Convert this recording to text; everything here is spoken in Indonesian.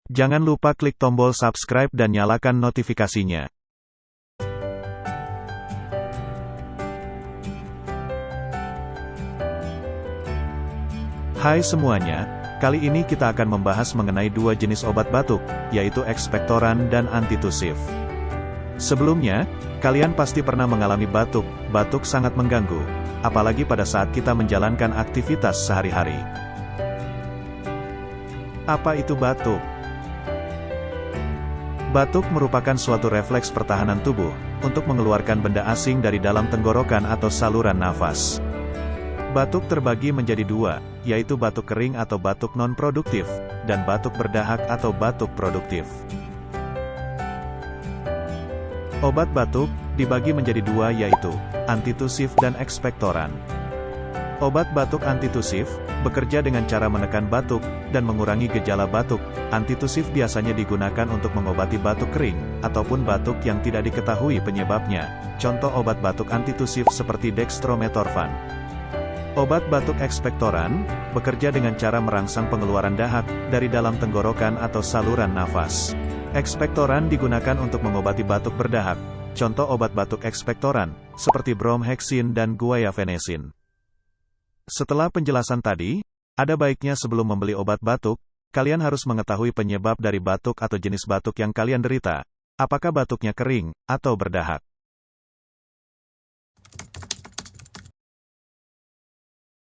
Jangan lupa klik tombol subscribe dan nyalakan notifikasinya. Hai semuanya, kali ini kita akan membahas mengenai dua jenis obat batuk, yaitu ekspektoran dan antitusif. Sebelumnya, kalian pasti pernah mengalami batuk. Batuk sangat mengganggu, apalagi pada saat kita menjalankan aktivitas sehari-hari. Apa itu batuk? Batuk merupakan suatu refleks pertahanan tubuh untuk mengeluarkan benda asing dari dalam tenggorokan atau saluran nafas. Batuk terbagi menjadi dua, yaitu batuk kering atau batuk non-produktif, dan batuk berdahak atau batuk produktif. Obat batuk dibagi menjadi dua, yaitu antitusif dan ekspektoran. Obat batuk antitusif bekerja dengan cara menekan batuk dan mengurangi gejala batuk. Antitusif biasanya digunakan untuk mengobati batuk kering ataupun batuk yang tidak diketahui penyebabnya. Contoh obat batuk antitusif seperti dextromethorphan. Obat batuk ekspektoran bekerja dengan cara merangsang pengeluaran dahak dari dalam tenggorokan atau saluran nafas. Ekspektoran digunakan untuk mengobati batuk berdahak. Contoh obat batuk ekspektoran seperti bromhexin dan guaifenesin. Setelah penjelasan tadi, ada baiknya sebelum membeli obat batuk, kalian harus mengetahui penyebab dari batuk atau jenis batuk yang kalian derita. Apakah batuknya kering atau berdahak?